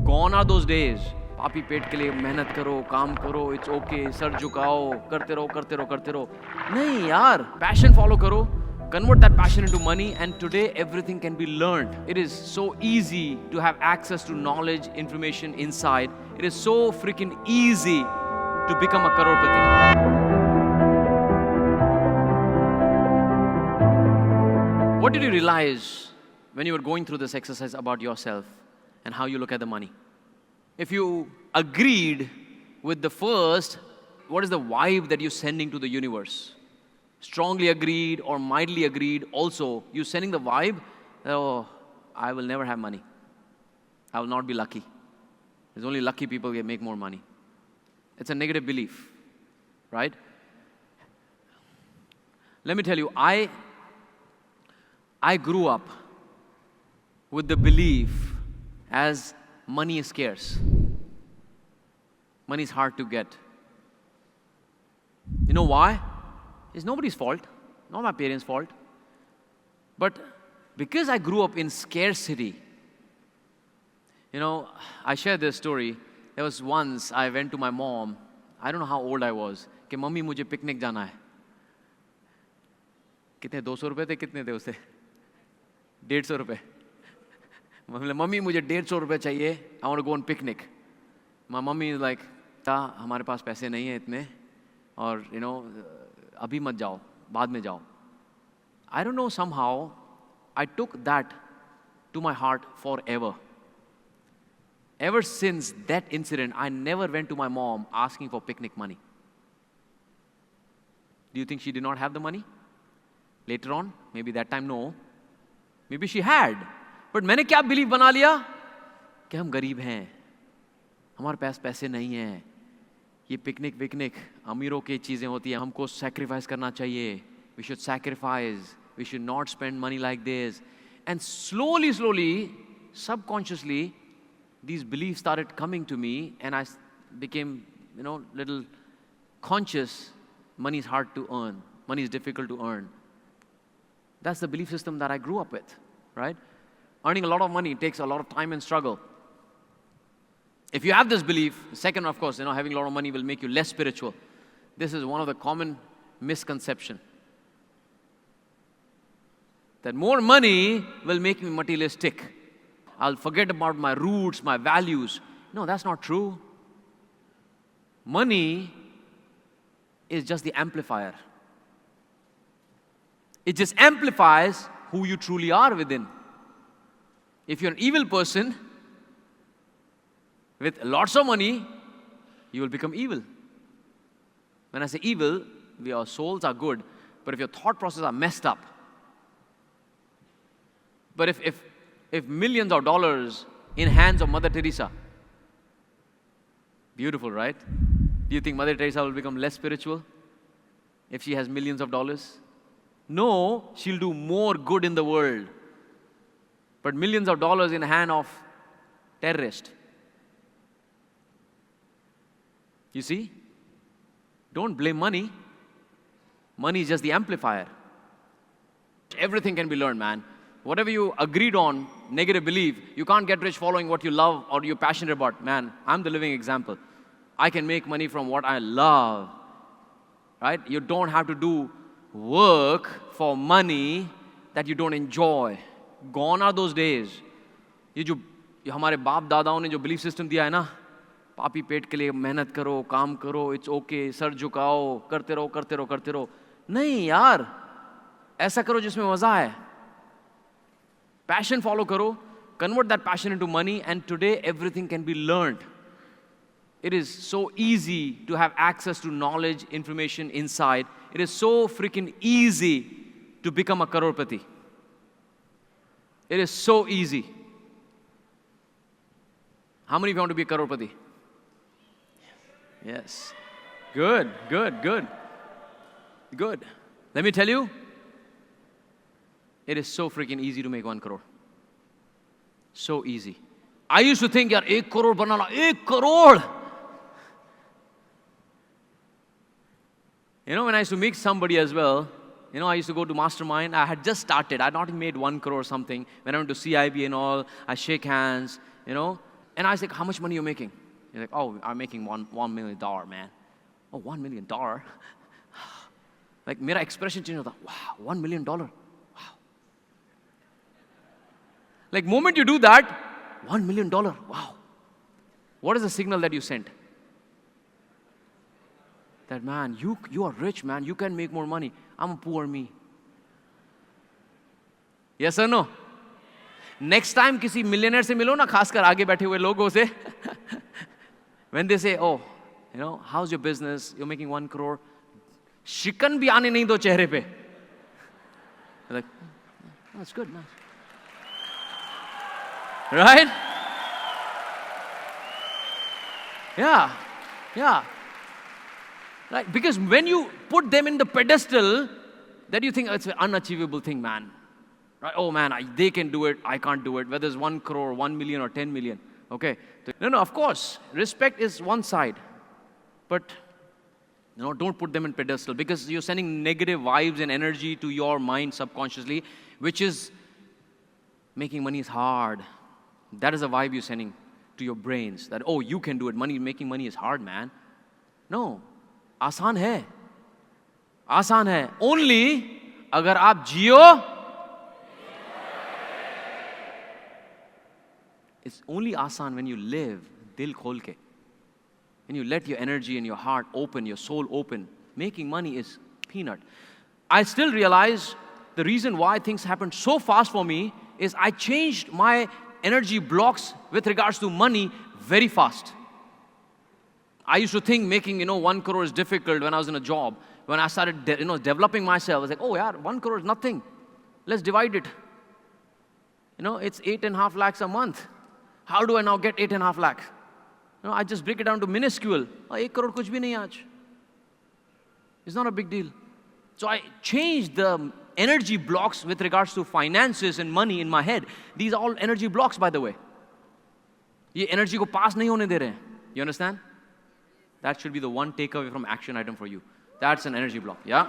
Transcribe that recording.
Gone are those days. पापी पेट के लिए मेहनत करो, काम करो, it's okay, सर झुकाओ, करते रहो. नहीं यार, passion follow करो. Convert that passion into money, and today everything can be learned. It is so easy to have access to knowledge, information, insight. It is so freaking easy to become a crorepati. What did you realize when you were going through this exercise about yourself and how you look at the money? If you agreed with the first, what is the vibe that you're sending to the universe? Strongly agreed or mildly agreed, also, you're sending the vibe, oh, I will never have money. I will not be lucky. There's only lucky people who make more money. It's a negative belief, right? Let me tell you, I grew up with the belief as money is scarce. Money is hard to get. You know why? It's nobody's fault, not my parents' fault. But because I grew up in scarcity, you know, I share this story. There was once I went to my mom, I don't know how old I was, कि mummy मुझे picnic जाना है. कितने 200 रुपए थे, कितने थे उसे? 150 रुपए. मम्मी मुझे 150 रुपए चाहिए, I want to go on picnic. My mommy is like, हमारे पास पैसे नहीं हैं इतने, और you know, अभी मत जाओ, बाद में जाओ. I don't know, somehow I took that to my heart forever. Ever since that incident, I never went to my mom asking for picnic money. Do you think she did not have the money? Later on, maybe that time no. Maybe she had. But मैंने क्या belief बना लिया कि हम गरीब हैं, हमारे पास पैसे नहीं हैं, ये पिकनिक अमीरों की चीज़ें होती हैं, हमको sacrifice करना चाहिए. We should sacrifice. We should not spend money like this. And slowly, subconsciously, these beliefs started coming to me, and I became, little conscious. Money is hard to earn. Money is difficult to earn. That's the belief system that I grew up with, right? Earning a lot of money takes a lot of time and struggle. If you have this belief, second, of course, having a lot of money will make you less spiritual. This is one of the common misconceptions. That more money will make me materialistic. I'll forget about my roots, my values. No, that's not true. Money is just the amplifier. It just amplifies who you truly are within. If you're an evil person with lots of money, you will become evil. When I say evil, our souls are good, but if your thought processes are messed up. But if millions of dollars in hands of Mother Teresa, beautiful, right? Do you think Mother Teresa will become less spiritual if she has millions of dollars? No, she'll do more good in the world. But millions of dollars in the hand of terrorist. You see? Don't blame money. Money is just the amplifier. Everything can be learned, man. Whatever you agreed on, negative belief, you can't get rich following what you love or you're passionate about. Man, I'm the living example. I can make money from what I love, right? You don't have to do work for money that you don't enjoy. Gone are those days. ये हमारे बाप दादाओं ने जो belief system दिया है ना, पापी पेट के लिए मेहनत करो, काम करो, it's okay, सर झुकाओ, करते रहो. नहीं यार, ऐसा करो जिसमें मजा है. Passion follow karo, convert that passion into money, and today everything can be learned. It is so easy to have access to knowledge, information, insight. It is so freaking easy to become a crorepati. It is so easy. How many of you want to be a crorepati? Yes. Good. Let me tell you, it is so freaking easy to make 1 crore. So easy. I used to think, yaar, 1 crore banana, 1 crore. When I used to meet somebody as well, I used to go to mastermind. I had just started. I had not made 1 crore or something. When I went to CIB and all, I shake hands, And I was like, how much money are you making? He's like, oh, I'm making $1 million, man. Oh, $1 million? Like, मेरा expression change होता, wow, $1 million. Wow. Like, moment you do that, $1 million, wow. What is the signal that you sent? That, man, you are rich, man. You can make more money. I'm a poor me. Yes or no? Next time किसी millionaire से मिलो ना, खासकर आगे बैठे हुए लोगों से, when they say, oh, you know, how's your business? You're making 1 crore. शिकन भी आने नहीं दो चेहरे पे. Like, oh, that's good, man. Right? Yeah. Right? Because when you put them in the pedestal, that you think, oh, it's an unachievable thing, man. Right? Oh, man, they can do it, I can't do it. Whether it's 1 crore, 1 million, or 10 million. Okay? No, of course, respect is one side. But, you know, don't put them in pedestal, because you're sending negative vibes and energy to your mind subconsciously, which is making money is hard. That is a vibe you're sending to your brains, that, oh, you can do it. Making money is hard, man. No. आसान है. Only अगर आप जियो, it's only आसान when you live दिल खोल के. When you let your energy and your heart open, your soul open. Making money is peanut. I still realize the reason why things happened so fast for me is I changed my energy blocks with regards to money very fast. I used to think making, 1 crore is difficult when I was in a job. When I started, developing myself, I was like, oh, yeah, 1 crore is nothing. Let's divide it. It's 8.5 lakhs a month. How do I now get 8.5 lakhs? I just break it down to minuscule. 1 crore kuch bhi nahi aaj. It's not a big deal. So I changed the energy blocks with regards to finances and money in my head. These are all energy blocks, by the way. Ye energy ko pass nahi hone de rahe hain. You understand? That should be the one takeaway from action item for you. That's an energy block, yeah?